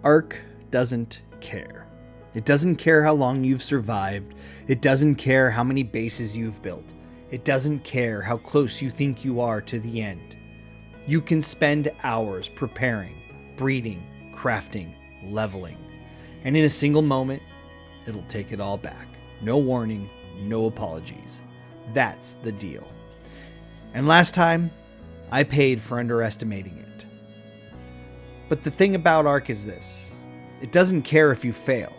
Ark doesn't care. It doesn't care how long you've survived. It doesn't care how many bases you've built. It doesn't care how close you think you are to the end. You can spend hours preparing, breeding, crafting, leveling, and in a single moment, it'll take it all back. No warning, no apologies. That's the deal. And last time, I paid for underestimating it. But the thing about Ark is this. It doesn't care if you fail.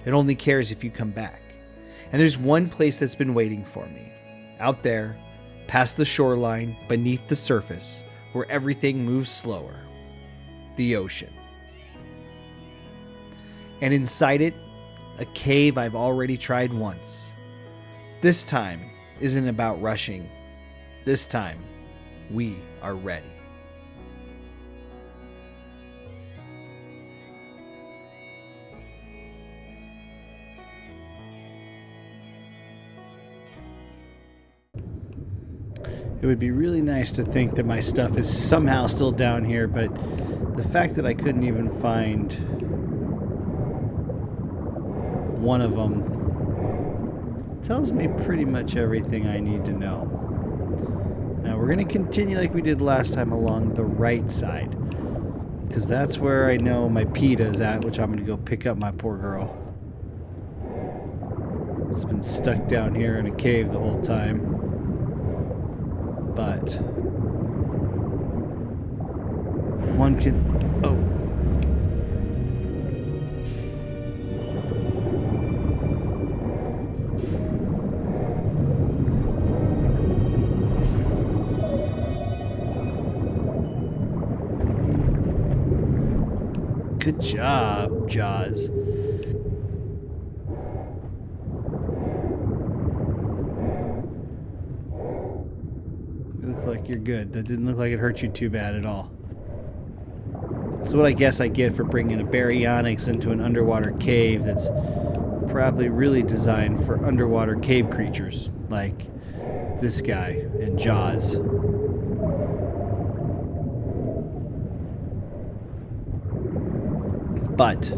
It only cares if you come back. And there's one place that's been waiting for me. Out there, past the shoreline, beneath the surface, where everything moves slower. The ocean. And inside it, a cave I've already tried once. This time isn't about rushing. This time, we are ready. It would be really nice to think that my stuff is somehow still down here, but the fact that I couldn't even find one of them tells me pretty much everything I need to know. Now we're going to continue like we did last time along the right side, because that's where I know my PETA is at, which I'm going to go pick up my poor girl. It's been stuck down here in a cave the whole time. But one can... Oh. Good job, Jaws. Like you're good. That didn't look like it hurt you too bad at all. So what I guess I get for bringing a baryonyx into an underwater cave that's probably really designed for underwater cave creatures like this guy and Jaws. But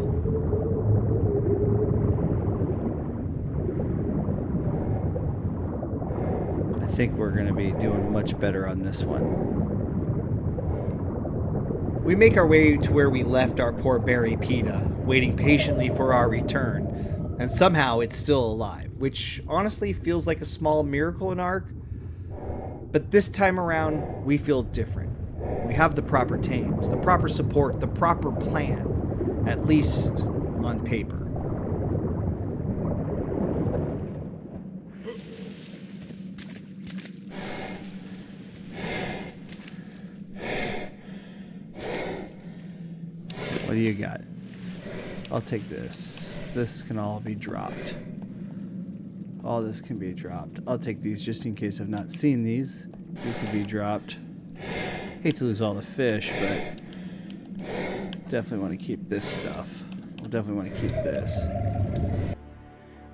I think we're going to be doing much better on this one. We make our way to where we left our poor Barry PETA, waiting patiently for our return, and somehow it's still alive, which honestly feels like a small miracle in Ark. But this time around, we feel different. We have the proper tames, the proper support, the proper plan, at least on paper. What do you got? I'll take this. This can all be dropped. All this can be dropped. I'll take these just in case I've not seen these. They could be dropped. Hate to lose all the fish, but definitely want to keep this stuff. We'll definitely want to keep this.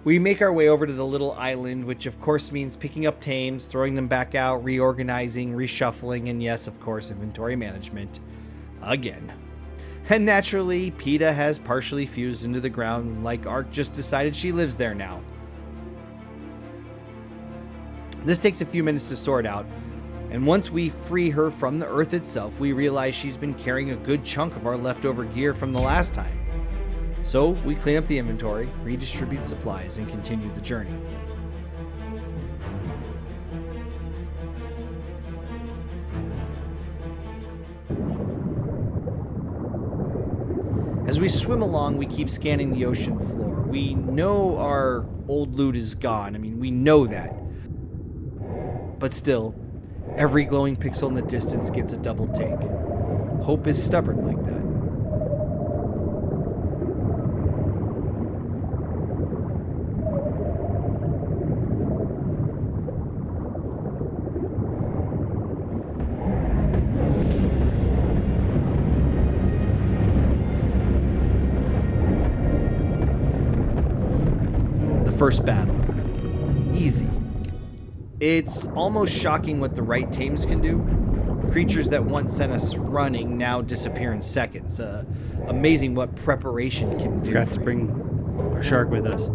We make our way over to the little island, which of course means picking up tames, throwing them back out, reorganizing, reshuffling, and yes, of course, inventory management. Again. And naturally, PETA has partially fused into the ground, like Ark just decided she lives there now. This takes a few minutes to sort out, and once we free her from the Earth itself, we realize she's been carrying a good chunk of our leftover gear from the last time. So we clean up the inventory, redistribute supplies, and continue the journey. As we swim along, we keep scanning the ocean floor. We know our old loot is gone. I mean, we know that. But still, every glowing pixel in the distance gets a double take. Hope is stubborn like that. First battle. Easy. It's almost shocking what the right tames can do. Creatures that once sent us running now disappear in seconds. Amazing what preparation can do. Forgot to bring our shark with us.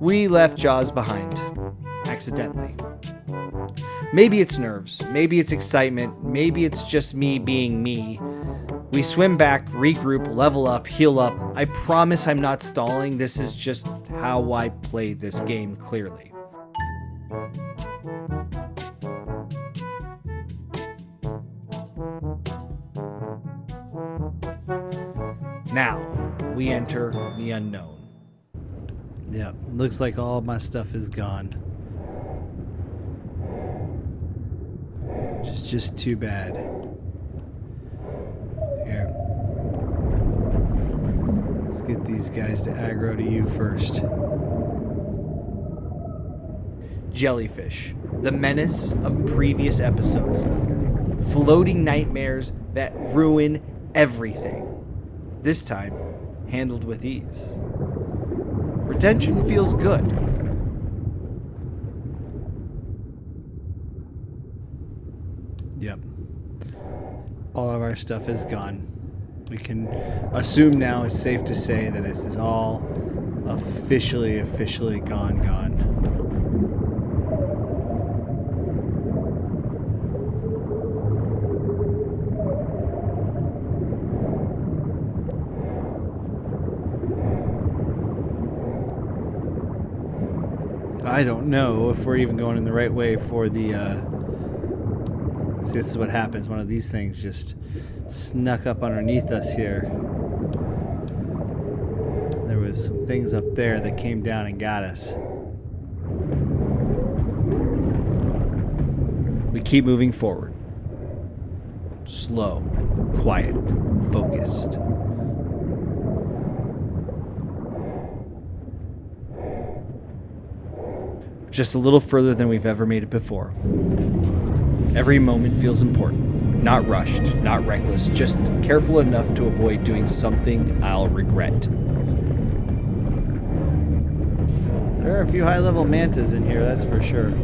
We left Jaws behind. Accidentally. Maybe it's nerves. Maybe it's excitement. Maybe it's just me being me. We swim back, regroup, level up, heal up. I promise I'm not stalling. This is just how I play this game clearly. Now, we enter the unknown. Yeah, looks like all my stuff is gone. Which is just too bad. Here. Let's get these guys to aggro to you first. Jellyfish, the menace of previous episodes. Floating nightmares that ruin everything. This time, handled with ease. Retention feels good. Yep. All of our stuff is gone. We can assume now it's safe to say that it is all officially gone. I don't know if we're even going in the right way for the see, this is what happens. One of these things just snuck up underneath us here. There was some things up there that came down and got us. We keep moving forward. Slow, quiet, focused. Just a little further than we've ever made it before. Every moment feels important. Not rushed, not reckless, just careful enough to avoid doing something I'll regret. There are a few high-level mantas in here, that's for sure.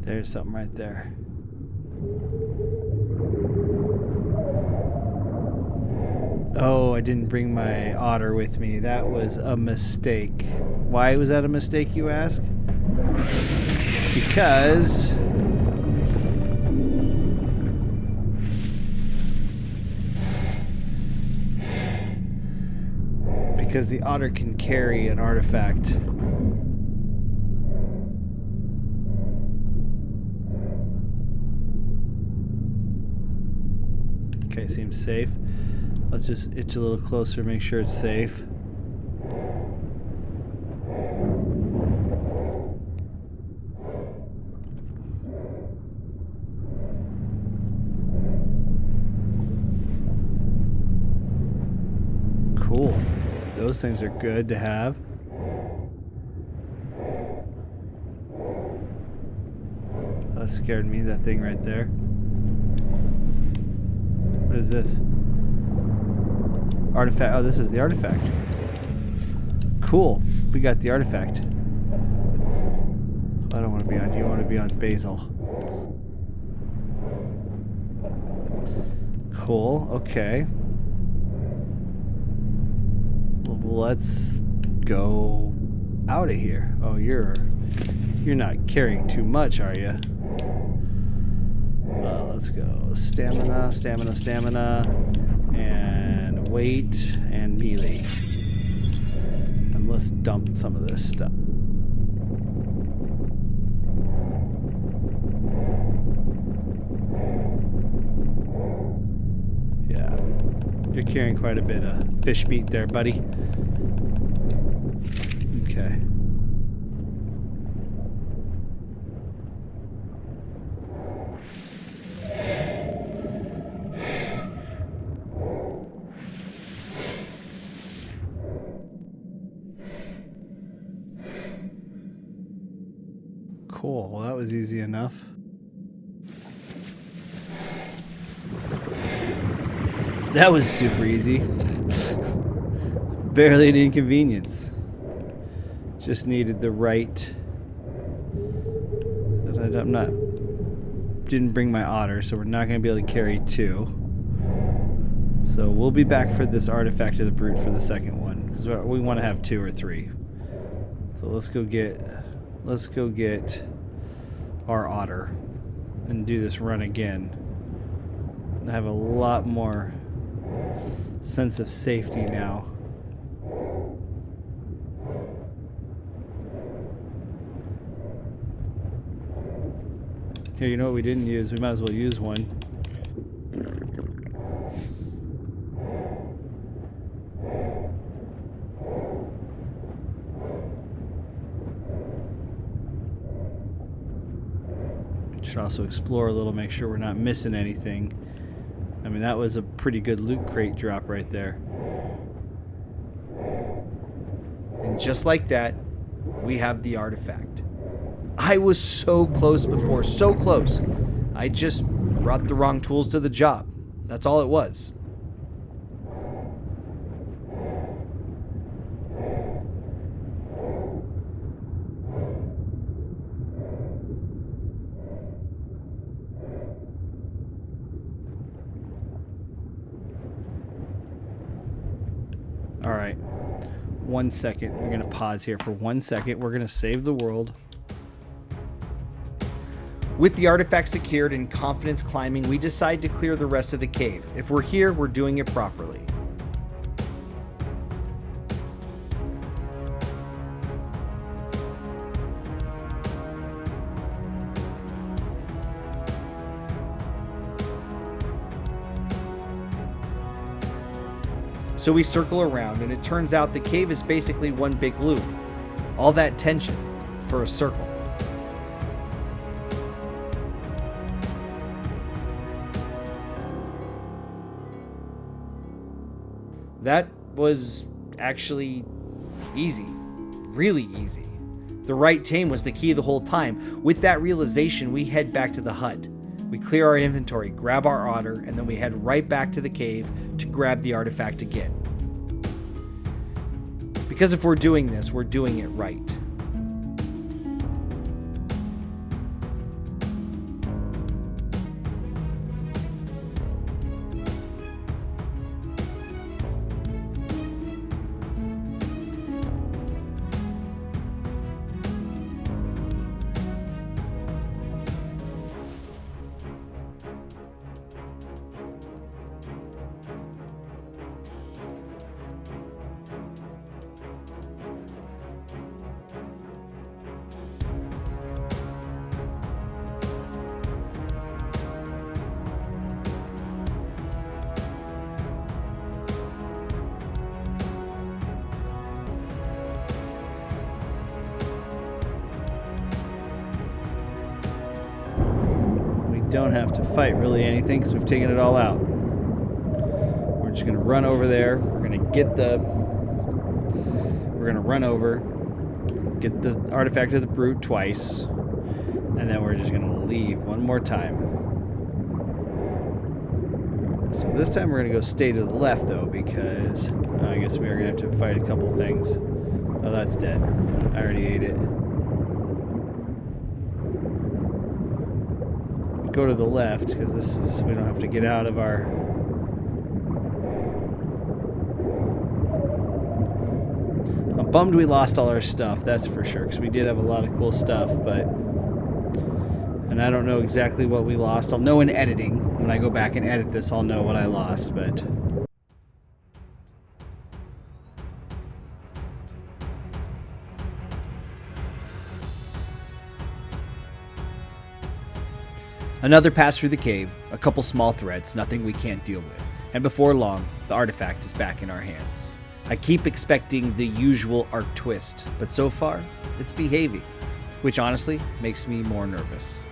There's something right there. Oh, I didn't bring my otter with me. That was a mistake. Why was that a mistake, you ask? Because the otter can carry an artifact. Okay, seems safe. Let's just itch a little closer, make sure it's safe. Cool. Those things are good to have. That scared me, that thing right there. What is this? Artifact. Oh, this is the artifact. Cool. We got the artifact. I don't want to be on you. I want to be on Basil. Cool. Okay. Let's go out of here. Oh, you're not carrying too much, are you? Let's go. Stamina, stamina, stamina, and weight and melee. And let's dump some of this stuff. Yeah, you're carrying quite a bit of fish meat there, buddy. Okay. Cool. Well, that was easy enough. That was super easy. Barely an inconvenience. Just needed the right... I'm not... Didn't bring my otter, so we're not going to be able to carry 2. So we'll be back for this artifact of the brute for the second one, because we want to have 2 or 3. So let's go get our otter and do this run again. I have a lot more sense of safety now. Here, you know what we didn't use? We might as well use one. Should also explore a little, make sure we're not missing anything. I mean, that was a pretty good loot crate drop right there. And just like that, we have the artifact. I was so close before, so close. I just brought the wrong tools to the job. That's all it was. All right. 1 second. We're going to pause here for 1 second. We're going to save the world. With the artifact secured and confidence climbing, we decide to clear the rest of the cave. If we're here, we're doing it properly. So we circle around, and it turns out the cave is basically one big loop. All that tension for a circle. That was actually easy. Really easy. The right tame was the key the whole time. With that realization, we head back to the hut. We clear our inventory, grab our otter, and then we head right back to the cave to grab the artifact again. Because if we're doing this, we're doing it right. Don't have to fight really anything because we've taken it all out. We're just gonna run over there. We're gonna run over, get the artifact of the brute twice, and then we're just gonna leave one more time. So this time we're gonna go stay to the left though, because I guess we are gonna have to fight a couple things. Oh, that's dead. I already ate it. Go to the left because we don't have to get out of our... I'm bummed we lost all our stuff, that's for sure, because we did have a lot of cool stuff, but... And I don't know exactly what we lost. I'll know in editing. When I go back and edit this, I'll know what I lost, but... Another pass through the cave, a couple small threats, nothing we can't deal with. And before long, the artifact is back in our hands. I keep expecting the usual arc twist, but so far, it's behaving, which honestly makes me more nervous.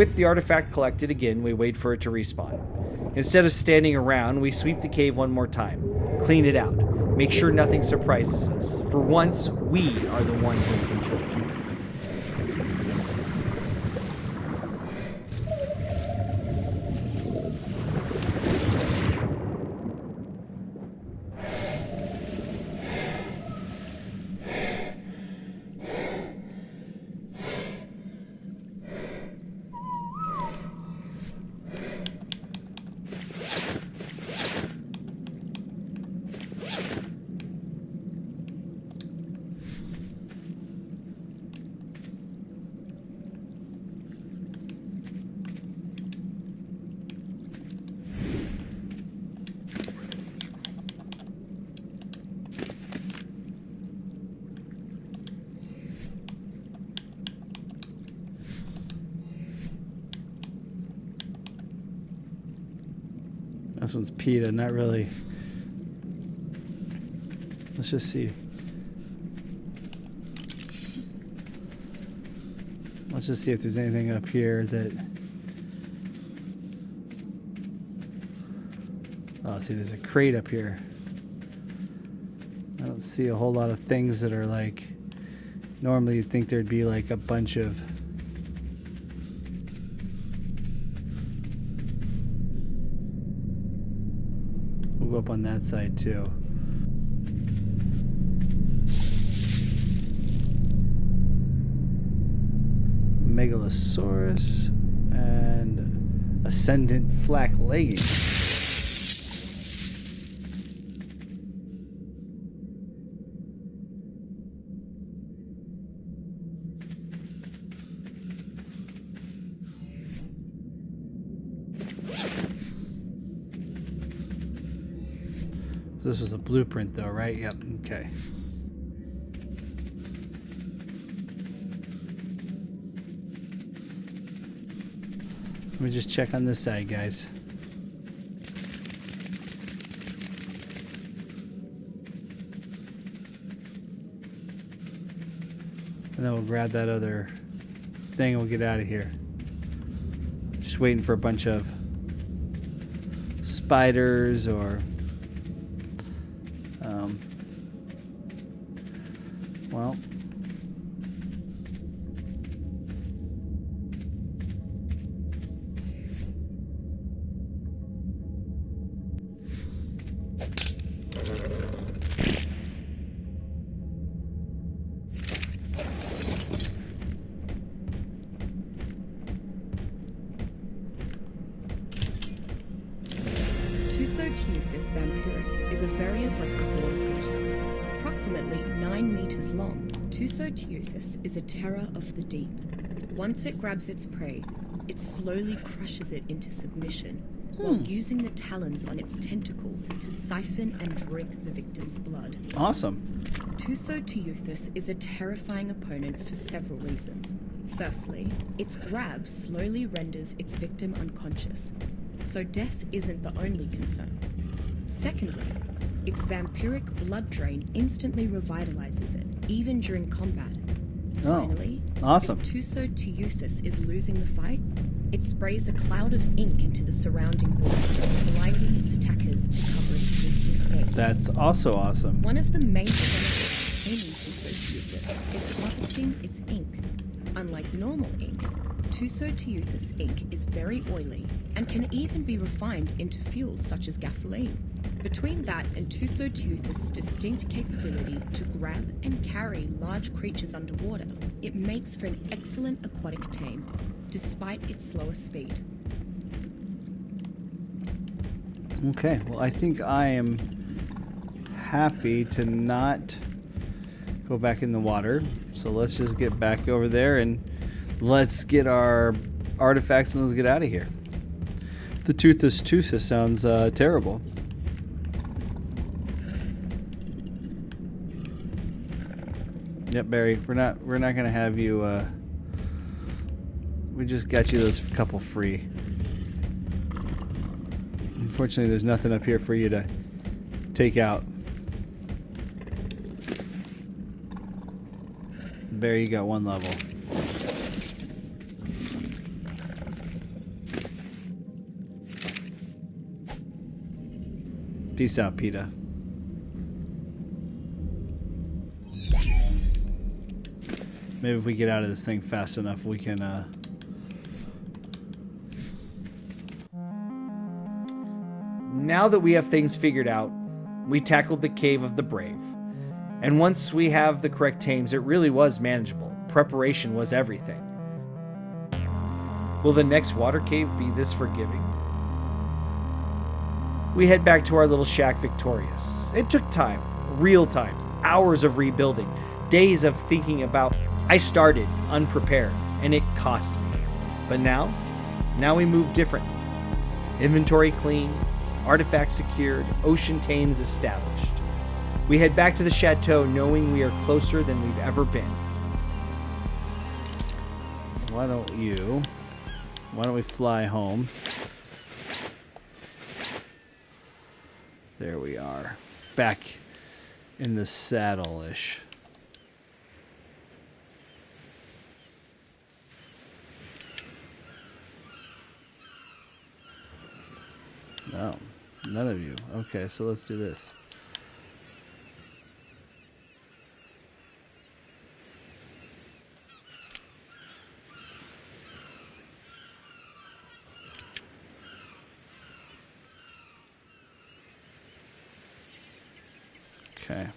With the artifact collected again, we wait for it to respawn. Instead of standing around, we sweep the cave one more time. Clean it out. Make sure nothing surprises us. For once, we are the ones in control. This one's PETA, not really. Let's just see. Let's just see if there's anything up here that... Oh, see, there's a crate up here. I don't see a whole lot of things that are like... Normally you'd think there'd be like a bunch of... We'll go up on that side too. Megalosaurus and Ascendant Flak Legging. This was a blueprint though, right? Yep, okay. Let me just check on this side, guys. And then we'll grab that other thing and we'll get out of here. Just waiting for a bunch of spiders or... well... This vampirus is a very aggressive water predator. Approximately 9 meters long, Tusoteuthis is a terror of the deep. Once it grabs its prey, it slowly crushes it into submission, while using the talons on its tentacles to siphon and drink the victim's blood. Awesome. Tusoteuthis is a terrifying opponent for several reasons. Firstly, its grab slowly renders its victim unconscious, so death isn't the only concern. Secondly, its vampiric blood drain instantly revitalizes it, even during combat. Finally, awesome. if Tusoteuthis is losing the fight, it sprays a cloud of ink into the surrounding water, blinding its attackers to cover its sneaky escape. That's also awesome. One of the main benefits of taming Tusoteuthis is harvesting its ink. Unlike normal ink, Tusoteuthis ink is very oily and can even be refined into fuels such as gasoline. Between that and Tusoteuthis' distinct capability to grab and carry large creatures underwater, it makes for an excellent aquatic tame, despite its slower speed. Okay, well I think I am happy to not go back in the water. So let's just get back over there and let's get our artifacts and let's get out of here. The Toothless Tusa sounds terrible. Yep, Barry, we're not gonna have you. We just got you those couple free. Unfortunately, there's nothing up here for you to take out. Barry, you got one level. Peace out, PETA. Maybe if we get out of this thing fast enough, we can, Now that we have things figured out, we tackled the Cave of the Brave. And once we have the correct tames, it really was manageable. Preparation was everything. Will the next water cave be this forgiving? We head back to our little shack victorious. It took time, real times, hours of rebuilding, days of thinking about. I started unprepared, and it cost me. But now we move differently. Inventory clean, artifacts secured, ocean tames established. We head back to the chateau knowing we are closer than we've ever been. why don't we fly home? There we are. Back in the saddle-ish. No, none of you. Okay, so let's do this. Okay.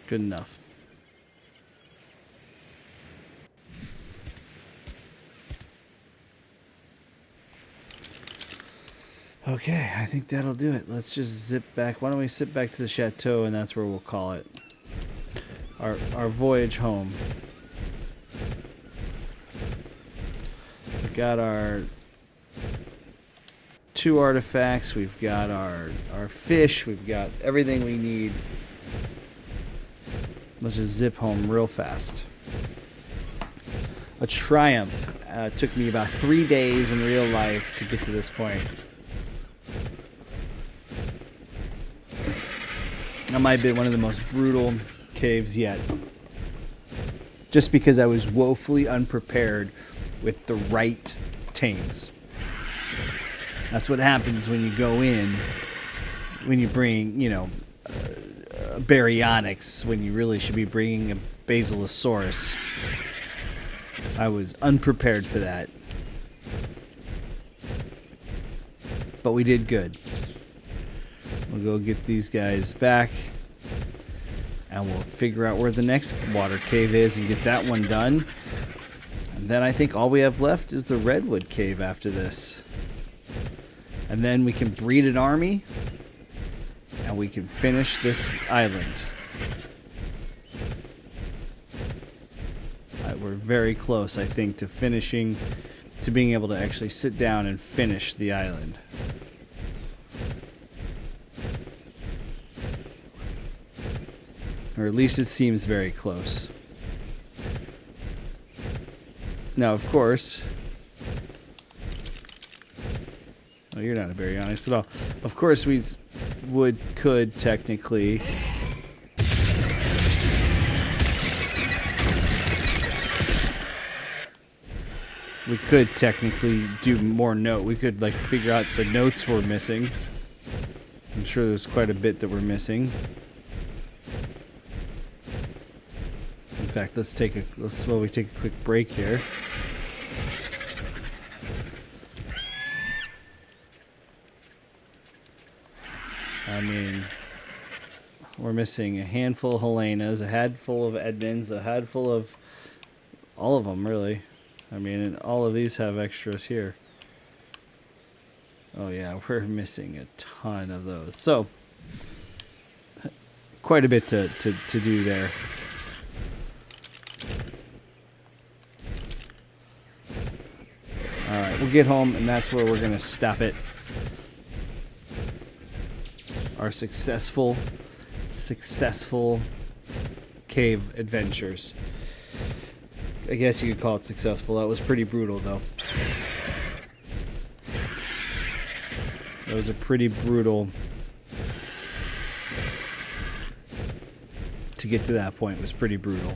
Good enough. Okay, I think that'll do it. Let's just zip back. Why don't we sit back to the chateau, and that's where we'll call it. Our voyage home. We got our 2 artifacts. We've got our fish. We've got everything we need. Let's just zip home real fast. A triumph. Took me about 3 days in real life to get to this point. That might have been one of the most brutal caves yet. Just because I was woefully unprepared with the right tames. That's what happens when you go in, when you bring, baryonyx, when you really should be bringing a basilosaurus. I was unprepared for that. But we did good. We'll go get these guys back, and we'll figure out where the next water cave is and get that one done. And then I think all we have left is the redwood cave after this. And then we can breed an army, and we can finish this island. We're very close, I think, to being able to actually sit down and finish the island. Or at least it seems very close. Now, of course... Oh, you're not a baryonyx at all. Of course, we could technically... We could technically do more note. We could, figure out the notes we're missing. I'm sure there's quite a bit that we're missing. In fact, let's take a quick break here. I mean, we're missing a handful of Helenas, a handful of Edmonds, a handful of all of them, really. I mean, and all of these have extras here. Oh yeah, we're missing a ton of those. So, quite a bit to do there. Alright, we'll get home, and that's where we're going to stop it. Our successful cave adventures. I guess you could call it successful. That was pretty brutal, though. That was a pretty brutal... To get to that point was pretty brutal.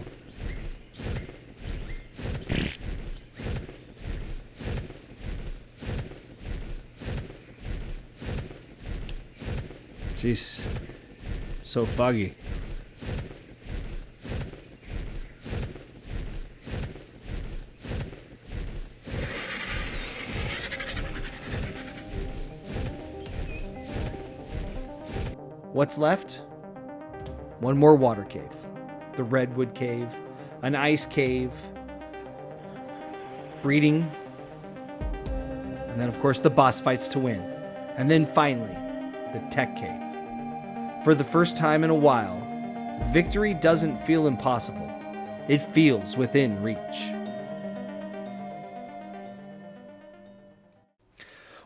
Jeez. So foggy. What's left? One more water cave. The redwood cave, an ice cave, breeding, and then of course the boss fights to win. And then finally, the tech cave. For the first time in a while, victory doesn't feel impossible. It feels within reach.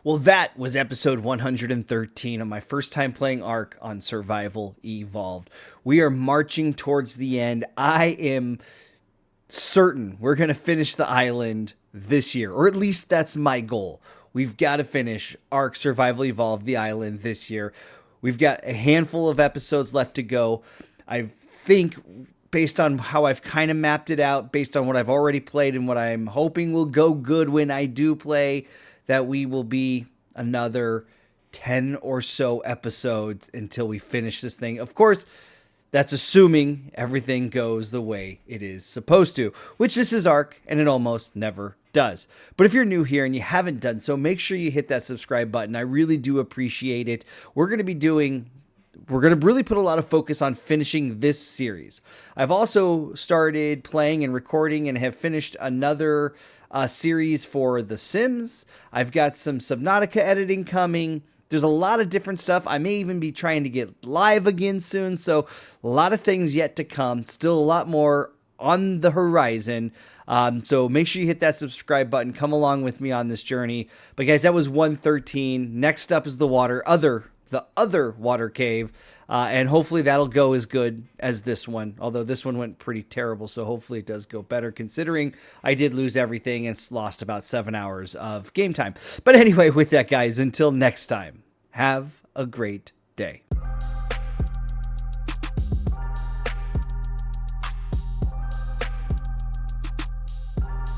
Well, that was episode 113 of my first time playing Ark on Survival Evolved. We are marching towards the end. I am certain we're going to finish the island this year, or at least that's my goal. We've got to finish Ark Survival Evolved, the island, this year. We've got a handful of episodes left to go. I think, based on how I've kind of mapped it out, based on what I've already played and what I'm hoping will go good when I do play, that we will be another 10 or so episodes until we finish this thing. Of course, that's assuming everything goes the way it is supposed to, which this is Ark, and it almost never does. But if you're new here and you haven't done so, make sure you hit that subscribe button. I really do appreciate it. We're going to really put a lot of focus on finishing this series. I've also started playing and recording and have finished another series for The Sims. I've got some Subnautica editing coming. There's a lot of different stuff. I may even be trying to get live again soon. So a lot of things yet to come. Still a lot more on the horizon. So make sure you hit that subscribe button. Come along with me on this journey. But guys, that was 113. Next up is the other water cave, and hopefully that'll go as good as this one, although this one went pretty terrible, so hopefully it does go better, considering I did lose everything and lost about 7 hours of game time. But anyway, with that, guys, until next time, have a great day.